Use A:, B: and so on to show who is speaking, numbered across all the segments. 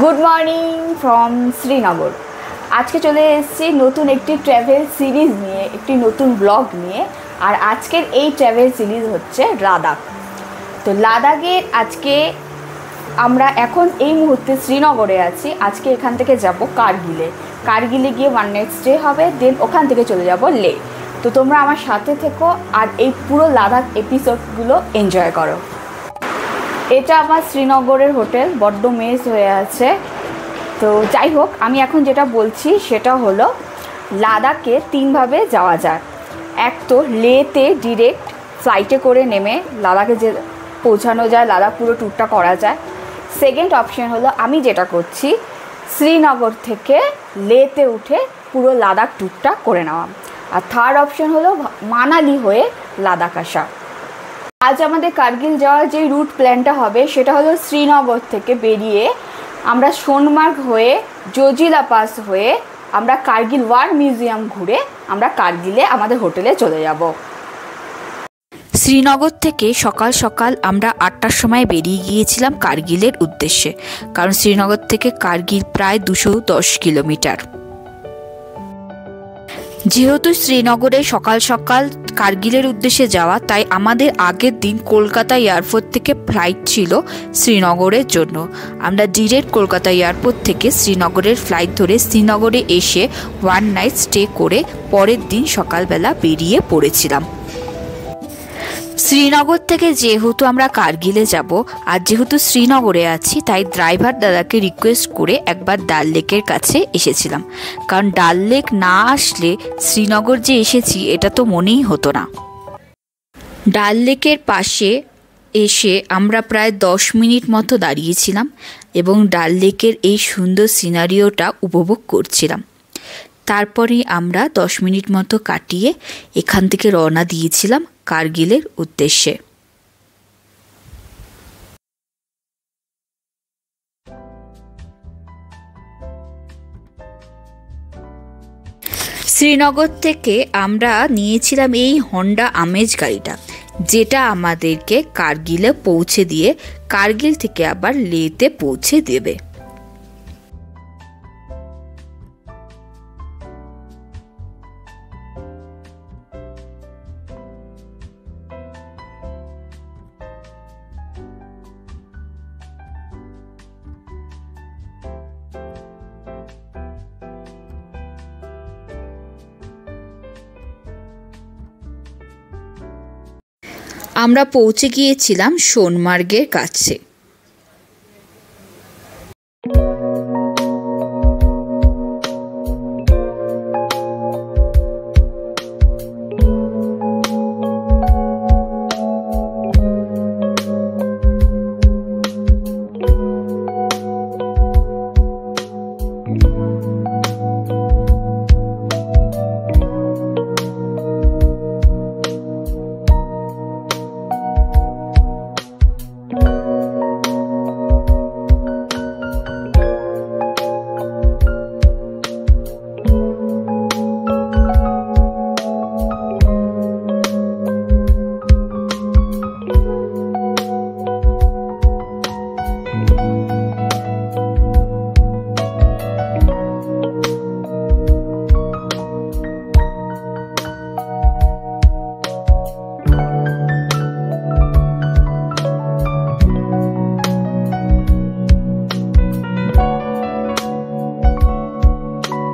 A: Good morning from Srinagar. आज के चले एसेছি নতুন একটি ট্রাভেল সিরিজ নিয়ে, একটি নতুন ব্লগ নিয়ে। আর আজকের এই ট্রাভেল সিরিজ হচ্ছে লাদাখ। তো লাদাখের আজকে আমরা এখন এই মুহূর্তে শ্রীনগরে আছি। আজকে এখান থেকে যাব কারগিলে গিয়ে 1 নাইট স্টে হবে, দেন ওখান থেকে চলে যাব লে। তো তোমরা আমার সাথে থেকো আর এই পুরো লাদাখ এপিসোডগুলো এনজয় করো। এটা আমার শ্রীনগরের হোটেল, বড্ড মেস হয়ে আছে। তো যাই হোক, আমি এখন যেটা বলছি সেটা হলো লাদাখে 3 ভাবে যাওয়া যায়। এক তো লেতে ডিরেক্ট ফ্লাইটে করে নেমে লাদাখে যে পৌঁছানো যায়, লাদাখ পুরো ট্যুরটা করা যায়। সেকেন্ড অপশন হলো আমি যেটা করছি, শ্রীনগর থেকে লেতে উঠে পুরো লাদাখ ট্যুরটা করে নেওয়া। আর থার্ড অপশন হলো মানালি হয়ে লাদাখ আসা। আজ আমাদের কারগিল যাওয়ার যে রুট প্ল্যানটা হবে সেটা হলো শ্রীনগর থেকে বেরিয়ে আমরা সোনমার্গ হয়ে জোজিলা পাস হয়ে আমরা কারগিল ওয়ার মিউজিয়াম ঘুরে আমরা কারগিলে আমাদের হোটেলে চলে যাব।
B: শ্রীনগর থেকে সকাল সকাল আমরা 8টার সময় বেরিয়ে গিয়েছিলাম কারগিলের উদ্দেশ্যে, কারণ শ্রীনগর থেকে কারগিল প্রায় 210 কিলোমিটার। যেহেতু শ্রীনগরে সকাল সকাল কারগিলের উদ্দেশ্যে যাওয়া, তাই আমাদের আগের দিন কলকাতা এয়ারপোর্ট থেকে ফ্লাইট ছিল শ্রীনগরের জন্য। আমরা ডিরেক্ট কলকাতা এয়ারপোর্ট থেকে শ্রীনগরের ফ্লাইট ধরে শ্রীনগরে এসে 1 নাইট স্টে করে পরের দিন সকালবেলা বেরিয়ে পড়েছিলাম। শ্রীনগর থেকে যেহেতু আমরা কারগিলে যাব আর যেহেতু শ্রীনগরে আছি, তাই ড্রাইভার দাদাকে রিকোয়েস্ট করে একবার ডাল লেকের কাছে এসেছিলাম, কারণ ডাল লেক না আসলে শ্রীনগর যে এসেছি এটা তো মনেই হতো না। ডাল লেকের পাশে এসে আমরা প্রায় 10 মিনিট মতো দাঁড়িয়েছিলাম এবং ডাল লেকের এই সুন্দর সিনারিওটা উপভোগ করছিলাম। তারপরে আমরা 10 মিনিট মতো কাটিয়ে এখান থেকে রওনা দিয়েছিলাম কারগিলের উদ্দেশ্যে। শ্রীনগর থেকে আমরা নিয়েছিলাম এই হন্ডা আমেজ গাড়িটা, যেটা আমাদেরকে কারগিলে পৌঁছে দিয়ে কারগিল থেকে আবার লেতে পৌঁছে দেবে। আমরা পৌঁছে গিয়েছিলাম সোনমার্গের কাছে।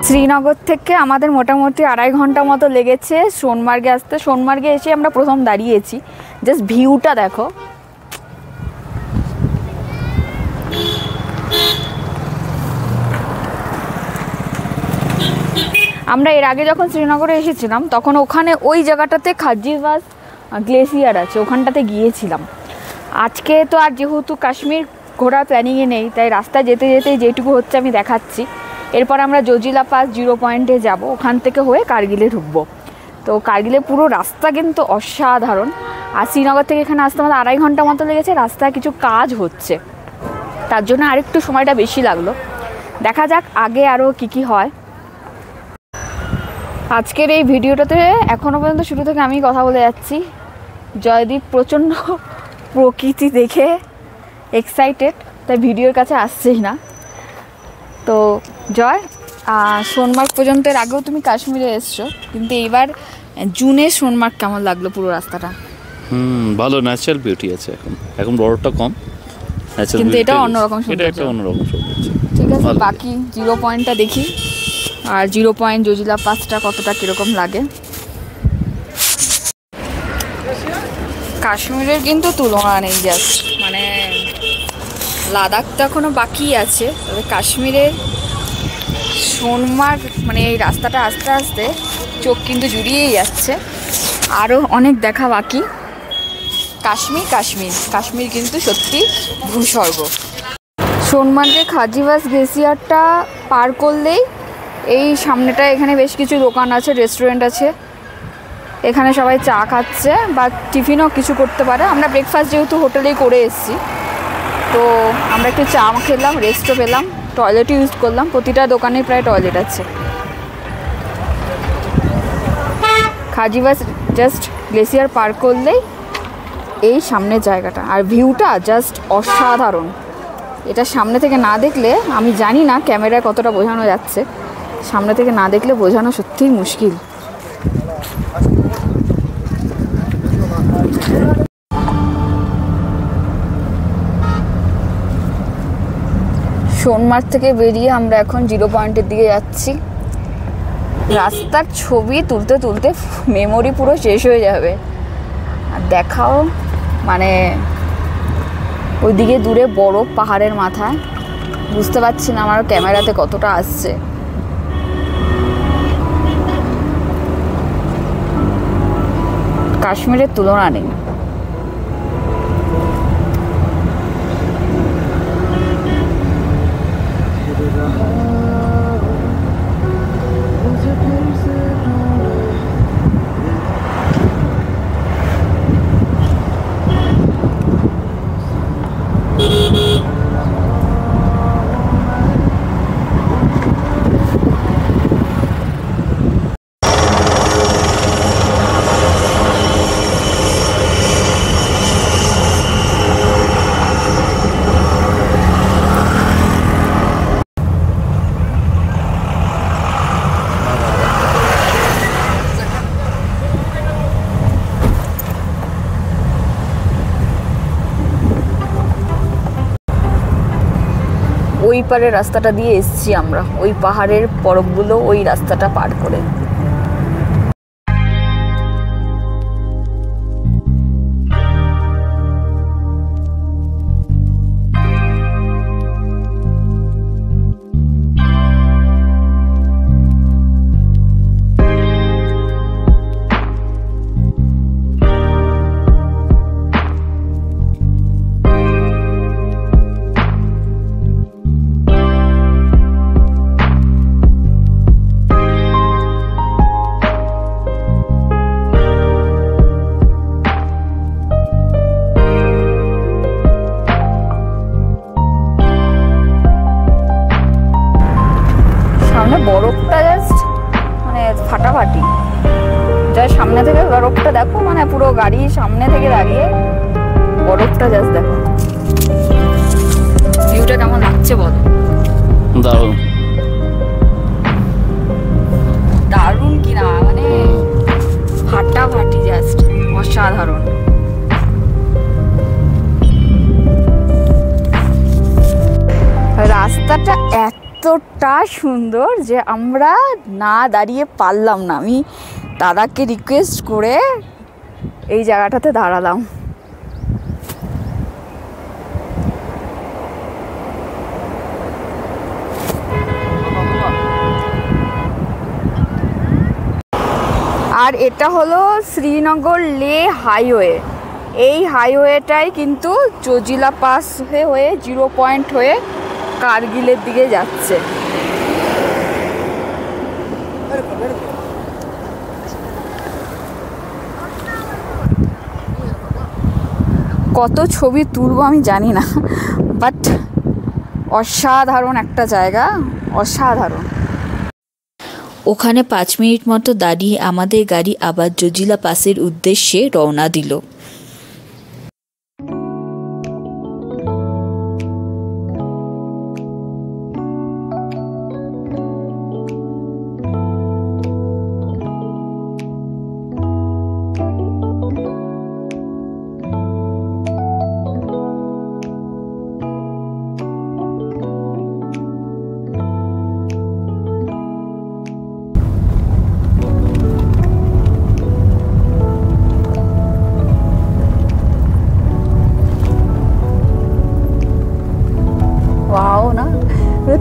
A: শ্রীনগর থেকে আমাদের মোটামুটি 2.5 ঘন্টা মতো লেগেছে সোনমার্গে আসতে। সোনমার্গে এসে আমরা প্রথম দাঁড়িয়েছি, জাস্ট ভিউটা দেখো। আমরা এর আগে যখন শ্রীনগরে এসেছিলাম তখন ওখানে ওই জায়গাটাতে খাজিবাস গ্লেসিয়ার আছে, ওখানটাতে গিয়েছিলাম। আজকে তো আর যেহেতু কাশ্মীর ঘোরার প্ল্যানিংয়ে নেই, তাই রাস্তায় যেতে যেতে যেটুকু হচ্ছে আমি দেখাচ্ছি। এরপর আমরা জোজিলা পাস 0 পয়েন্টে যাব, ওখান থেকে হয়ে কারগিলে ঢুকবো। তো কারগিলে পুরো রাস্তা কিন্তু অসাধারণ। আর শ্রীনগর থেকে এখানে আসতে আমাদের 2.5 ঘন্টা মতো লেগেছে। রাস্তায় কিছু কাজ হচ্ছে, তার জন্য আরেকটু সময়টা বেশি লাগলো। দেখা যাক আগে আরও কী হয়। আজকের এই ভিডিওটাতে এখনও পর্যন্ত শুরু থেকে আমি কথা বলে যাচ্ছি। জয়দীপ প্রচণ্ড প্রকৃতি দেখে এক্সাইটেড, তাই ভিডিওর কাছে আসছেই না। তো জয়, সোনমার্গ পর্যন্ত এর আগেও তুমি কাশ্মীরে এসছো, কিন্তু এইবার জুনে সোনমার্গ কেমন লাগলো পুরো রাস্তাটা?
C: ভালো, ন্যাচারাল বিউটি আছে। এখন বরফটা কম,
A: কিন্তু এটা অন্যরকম
C: এটা একটা অন্যরকম সৌন্দর্য।
A: ঠিক আছে, বাকি 0 পয়েন্টটা দেখি, আর 0 পয়েন্ট জজিলা পাসটা কতটা কীরকম লাগে। কাশ্মীরের কিন্তু তুলনা নেই, জাস্ট মানে লাদাখ তো এখনও বাকি আছে, তবে কাশ্মীরের সোনমার্গ মানে এই রাস্তাটা আস্তে আস্তে চোখ কিন্তু জুড়িয়েই যাচ্ছে, আরও অনেক দেখা বাকি। কাশ্মীর কাশ্মীর কাশ্মীর কিন্তু সত্যি ভূস্বর্গ। সোনমার্গের খাজিবাস গ্লেসিয়ারটা পার করলেই এই সামনেটা, এখানে বেশ কিছু দোকান আছে, রেস্টুরেন্ট আছে, এখানে সবাই চা খাচ্ছে বা টিফিনও কিছু করতে পারে। আমরা ব্রেকফাস্ট যেহেতু হোটেলেই করে এসেছি, তো আমরা একটু চা খেলাম, রেস্টও পেলাম, টয়লেটও ইউজ করলাম, প্রতিটা দোকানে প্রায় টয়লেট আছে। খাজিবাস জাস্ট গ্লেসিয়ার পার করলেই এই সামনের জায়গাটা, আর ভিউটা জাস্ট অসাধারণ। এটা সামনে থেকে না দেখলে, আমি জানি না ক্যামেরায় কতটা বোঝানো যাচ্ছে, সামনে থেকে না দেখলে বোঝানো সত্যিই মুশকিল। সোনমার্গ থেকে বেরিয়ে আমরা এখন 0 পয়েন্টের দিকে যাচ্ছি। রাস্তার ছবি তুলতে তুলতে মেমোরি পুরো শেষ হয়ে যাবে। আর দেখাও, মানে ওইদিকে দূরে বরফ পাহাড়ের মাথায়, বুঝতে পারছি না আমার ক্যামেরাতে কতটা আসছে। কাশ্মীরের তুলনা নেই। ওই পারের রাস্তাটা দিয়ে এসছি আমরা, ওই পাহাড়ের পর্বতগুলো ওই রাস্তাটা পার করে। বরফটা জাস্ট মানে ফাটাফাটি, যা সামনে থেকে বরফটা দেখো, মানে পুরো গাড়ির সামনে থেকে দাঁড়িয়ে বরফটা জাস্ট দেখো। ভিউটা কেমন লাগছে বলো?
C: দারুণ
A: দারুণ কিনা, মানে ফাটাফাটি, জাস্ট অসাধারণ। রাস্তাটা এতটা সুন্দর যে আমরা না দাঁড়িয়ে পারলাম না, আমি দাদাকে রিকোয়েস্ট করে এই জায়গাটাতে দাঁড়ালাম। আর এটা হলো শ্রীনগর লে হাইওয়ে। এই হাইওয়েটাই কিন্তু জজিলা পাস হয়ে 0 পয়েন্ট হয়ে কার্গিলের দিকে যাচ্ছে। কত ছবি তুলবো আমি জানি না, বাট অসাধারণ একটা জায়গা, অসাধারণ।
B: ওখানে 5 মিনিট মতো দাঁড়িয়ে আমাদের গাড়ি আবার জজিলা পাসের উদ্দেশ্যে রওনা দিল।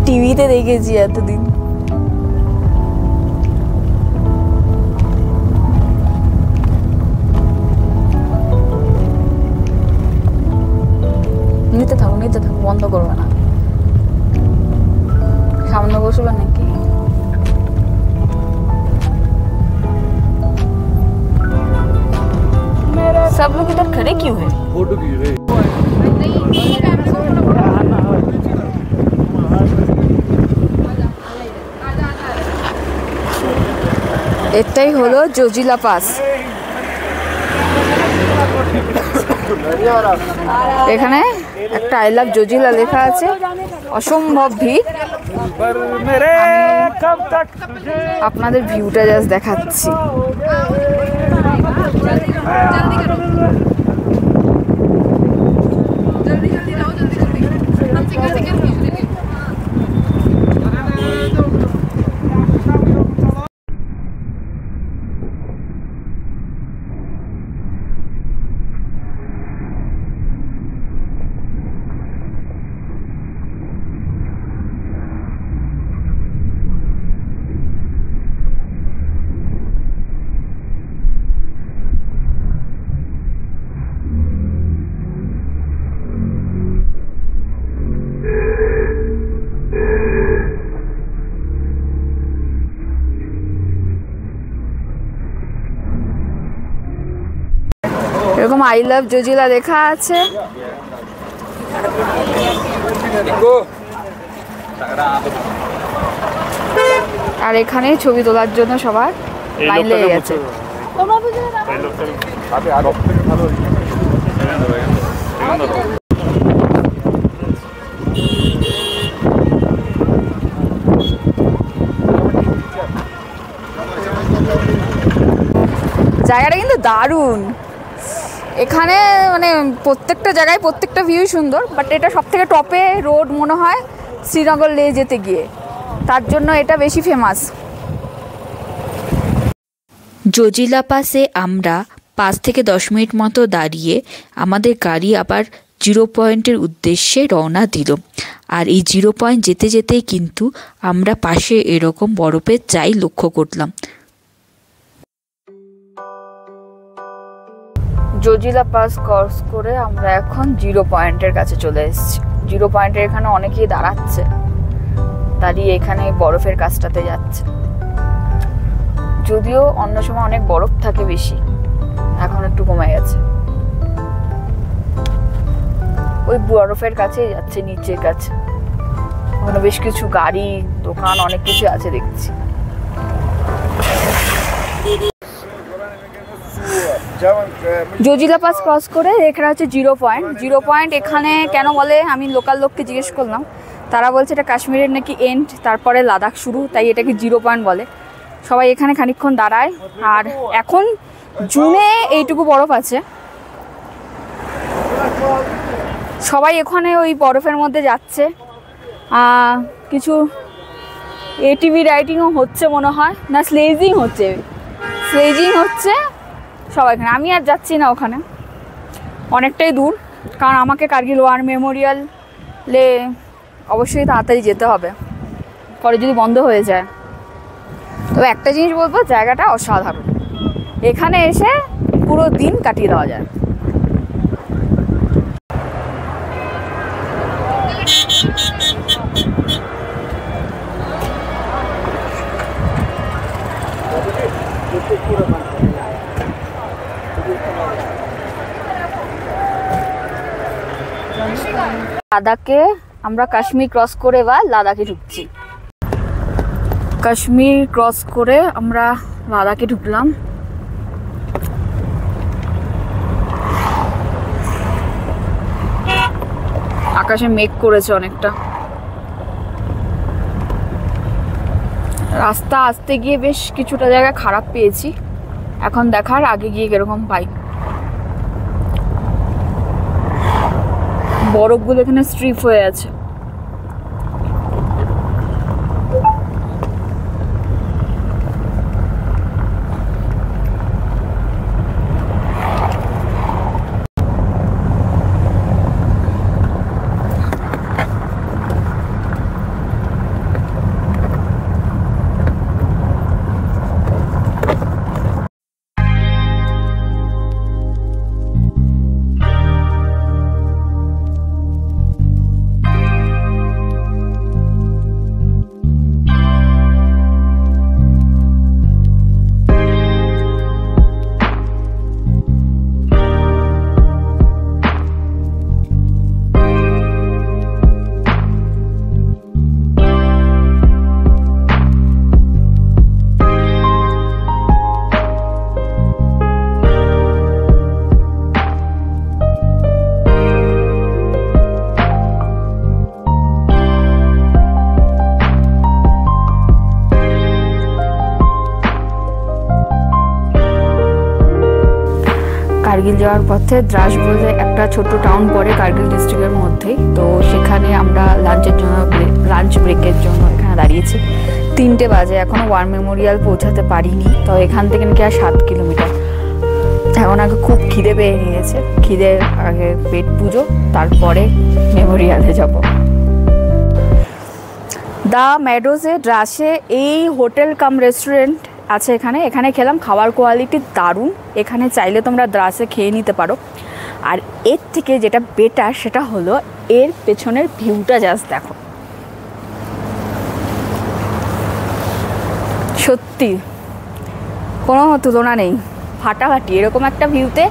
A: টিভিতে দেখেছি এতদিন। নিতে থাকো বন্ধ করবে না। সামনে বসবে নাকি? सब लोग इधर खड़े क्यों हैं? फोटो की रे। এটাই হলো জজিলা পাস। এখানে একটা আই লাভ জজিলা লেখা আছে। অসম্ভব ভিড়। আপনাদের ভিউটা জাস্ট দেখাচ্ছি। এরকম আই লাভ জজিলা লেখা আছে। আর এখানে ছবি তোলার জন্য সবার লাইন লেগে গেছে। জায়গাটা কিন্তু দারুণ। এখানে মানে প্রত্যেকটা জায়গায় প্রত্যেকটা ভিউ সুন্দর, বাট এটা সব থেকে টপে রোড মনে হয় শ্রীনগর লে যেতে গিয়ে, তার জন্য এটা বেশি ফেমাস।
B: জজিলা পাসে আমরা 5 থেকে 10 মিনিট মতো দাঁড়িয়ে আমাদের গাড়ি আবার 0 পয়েন্টের উদ্দেশ্যে রওনা দিল। আর এই 0 পয়েন্ট যেতে যেতেই কিন্তু আমরা পাশে এরকম বরফের চাই লক্ষ্য করলাম।
A: জজিলা পাস ক্রস করে আমরা এখন 0 পয়েন্টের কাছে চলে এসেছি। 0 পয়েন্টের এখানে অনেকেই দাঁড়াচ্ছে, দাঁড়িয়ে এখানে বরফের কাছটাতে যাচ্ছে। যদিও অন্য সময় অনেক বরফ থাকে বেশি, এখন একটু কমে গেছে। ওই বরফের কাছেই যাচ্ছে, নিচের কাছে। ওখানে বেশ কিছু গাড়ি, দোকান, অনেক কিছু আছে দেখছি। জজিলা পাস ক্রস করে এখানে হচ্ছে 0 পয়েন্ট। 0 পয়েন্ট এখানে কেন বলে, আমি লোকাল লোককে জিজ্ঞেস করলাম, তারা বলছে এটা কাশ্মীরের নাকি এন্ড, তারপরে লাদাখ শুরু, তাই এটাকে 0 পয়েন্ট বলে। সবাই এখানে খানিকক্ষণ দাঁড়ায়। আর এখন জুনে এইটুকু বরফ আছে, সবাই এখানে ওই বরফের মধ্যে যাচ্ছে। কিছু এটিভি রাইডিংও হচ্ছে মনে হয়, না স্লেজিং হচ্ছে, সবাই এখানে। আমি আর যাচ্ছি না ওখানে, অনেকটাই দূর, কারণ আমাকে কার্গিল ওয়ার মেমোরিয়ালে অবশ্যই তাড়াতাড়ি যেতে হবে, পরে যদি বন্ধ হয়ে যায়। তবে একটা জিনিস বলবো, জায়গাটা অসাধারণ। এখানে এসে পুরো দিন কাটিয়ে দেওয়া যায়। লাদাখে আমরা কাশ্মীর ক্রস করে বা লাদাখে ঢুকছি। কাশ্মীর ক্রস করে আমরা লাদাখে ঢুকলাম। আকাশে মেঘ করেছে অনেকটা। রাস্তা আসতে গিয়ে বেশ কিছুটা জায়গা খারাপ পেয়েছি, এখন দেখার আগে গিয়ে কিরকম পাই। বরফগুলো এখানে স্ট্রিপ হয়ে আছে। কার্গিল যাওয়ার পথে দ্রাস বলে একটা ছোট্ট টাউন পড়ে কার্গিল ডিস্ট্রিক্টের মধ্যেই। তো সেখানে আমরা লাঞ্চ ব্রেকের জন্য এখানে দাঁড়িয়েছি। 3টে বাজে, এখনও ওয়ার মেমোরিয়াল পৌঁছাতে পারিনি। তো এখান থেকে নাকি আর 7 কিলোমিটার। এখন আগে খুব খিদে পেয়ে নিয়েছে, খিদের আগে পেট পুজো, তারপরে মেমোরিয়ালে যাব। দ্য মেডোজে দ্রাসে এই হোটেল কাম রেস্টুরেন্ট আছে এখানে খেলাম, খাবার কোয়ালিটি দারুণ। এখানে চাইলে তোমরা দ্রাসে খেয়ে নিতে পারো। আর এর থেকে যেটা বেটার সেটা হলো এর পেছনের ভিউটা জাস্ট দেখো, সত্যি কোনো তুলনা নেই, ফাটাফাটি। এরকম একটা ভিউতে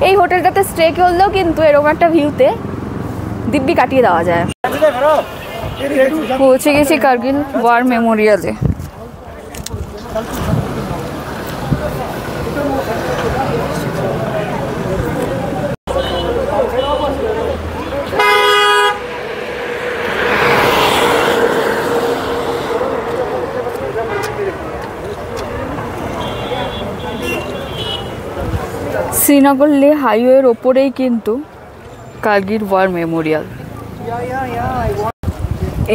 A: এই হোটেলটাতে স্টে করলেও কিন্তু এরকম একটা ভিউতে দিব্যি কাটিয়ে দেওয়া যায়। পৌঁছে গেছি কার্গিল ওয়ার মেমোরিয়ালে। শ্রীনগর লে হাইওয়ের ওপরেই কিন্তু কার্গিল ওয়ার মেমোরিয়াল।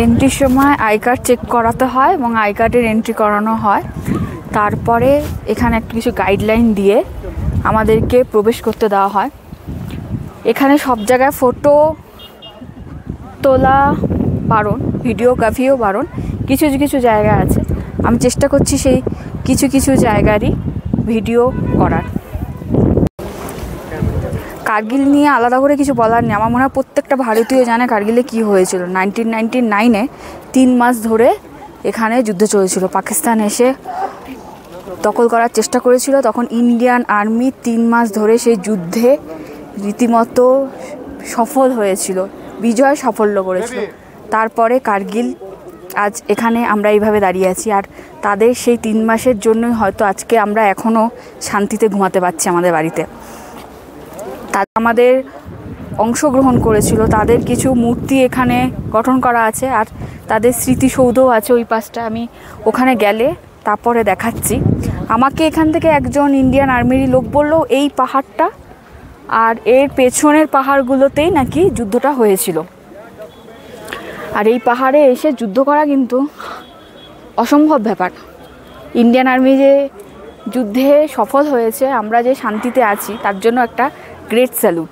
A: এন্ট্রির সময় আই কার্ড চেক করাতে হয় এবং আই কার্ডের এন্ট্রি করানো হয়। তারপরে এখানে কিছু গাইডলাইন দিয়ে আমাদেরকে প্রবেশ করতে দেওয়া হয়। এখানে সব জায়গায় ফটো তোলা বারণ, ভিডিওগ্রাফিও বারণ। কিছু কিছু জায়গা আছে, আমি চেষ্টা করছি সেই কিছু কিছু জায়গারই ভিডিও করার। কার্গিল নিয়ে আলাদা করে কিছু বলার নেই, আমার মনে হয় প্রত্যেকটা ভারতীয় জানে কার্গিলে কী হয়েছিল। 1999-এ 3 মাস ধরে এখানে যুদ্ধ চলেছিল। পাকিস্তান এসে দখল করার চেষ্টা করেছিল, তখন ইন্ডিয়ান আর্মি 3 মাস ধরে সেই যুদ্ধে রীতিমতো সফল হয়েছিল, বিজয় সাফল্য করেছিল। তারপরে কার্গিল আজ এখানে আমরা এইভাবে দাঁড়িয়ে আছি। আর তাদের সেই 3 মাসের জন্যই হয়তো আজকে আমরা এখনও শান্তিতে ঘুমাতে পারছি আমাদের বাড়িতে। তারা আমাদের অংশগ্রহণ করেছিল, তাদের কিছু মূর্তি এখানে গঠন করা আছে, আর তাদের স্মৃতিসৌধও আছে ওই পাশটা। আমি ওখানে গেলে তারপরে দেখাচ্ছি। আমাকে এখান থেকে একজন ইন্ডিয়ান আর্মির লোক বললো এই পাহাড়টা আর এর পেছনের পাহাড়গুলোতেই নাকি যুদ্ধটা হয়েছিল। আর এই পাহাড়ে এসে যুদ্ধ করা কিন্তু অসম্ভব ব্যাপার। ইন্ডিয়ান আর্মি যে যুদ্ধে সফল হয়েছে, আমরা যে শান্তিতে আছি, তার জন্য একটা গ্রেট স্যালুট।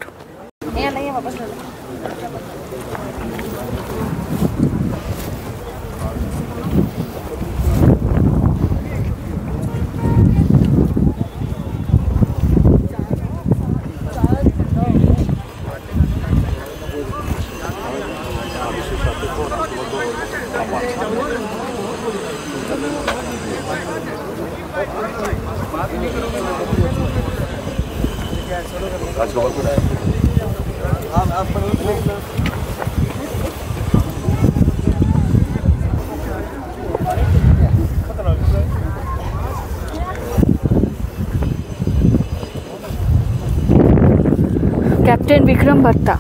A: कैप्टन विक्रम भट्टा।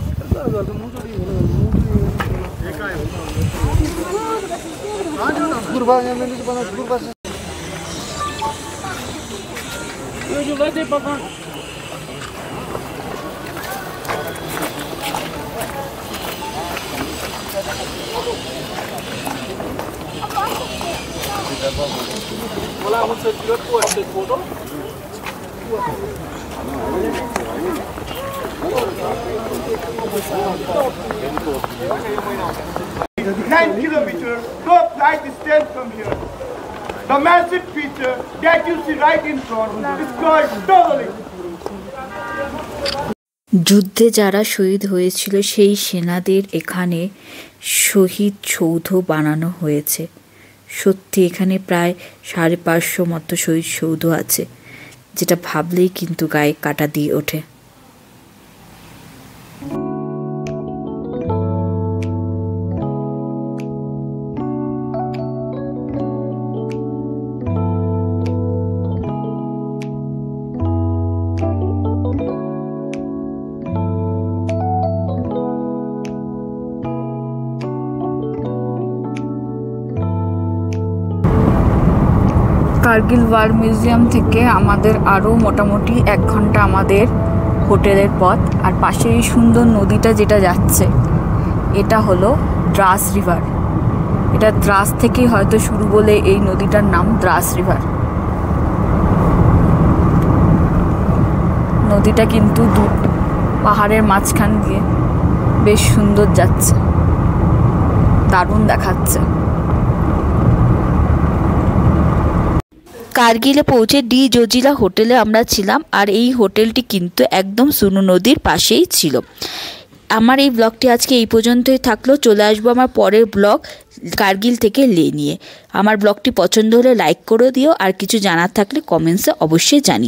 D: Kilometers, go flight distance from here. The massive feature that you see right in front is called tunneling.
B: যুদ্ধে যারা শহীদ হয়েছিল সেই সেনাদের এখানে শহীদ সৌধ বানানো হয়েছে। সত্যি এখানে প্রায় 550 মতো শহীদ সৌধ আছে, যেটা ভাবলেই কিন্তু গায়ে কাঁটা দিয়ে ওঠে। কার্গিল ওয়ার মিউজিয়াম থেকে আমাদের আরও মোটামুটি 1 ঘন্টা আমাদের
A: হোটেলের পথ। আর পাশে এই সুন্দর নদীটা যেটা যাচ্ছে এটা হলো দ্রাস রিভার। এটা দ্রাস থেকেই হয়তো শুরু বলে এই নদীটার নাম দ্রাস রিভার। নদীটা কিন্তু পাহাড়ের মাঝখান দিয়ে বেশ সুন্দর যাচ্ছে, দারুণ দেখাচ্ছে।
B: কার্গিলে পৌঁছে ডি জজিলা হোটেলে আমরা ছিলাম, আর এই হোটেলটি কিন্তু একদম সুনু নদীর পাশেই ছিল। আমার এই ব্লগটি আজকে এই পর্যন্তই থাকলো। চলে আসবো আমার পরের ব্লগ কার্গিল থেকে লে নিয়ে। আমার ব্লগটি পছন্দ হলে লাইক করে দিও, আর কিছু জানার থাকলে কমেন্টসে অবশ্যই জানিও।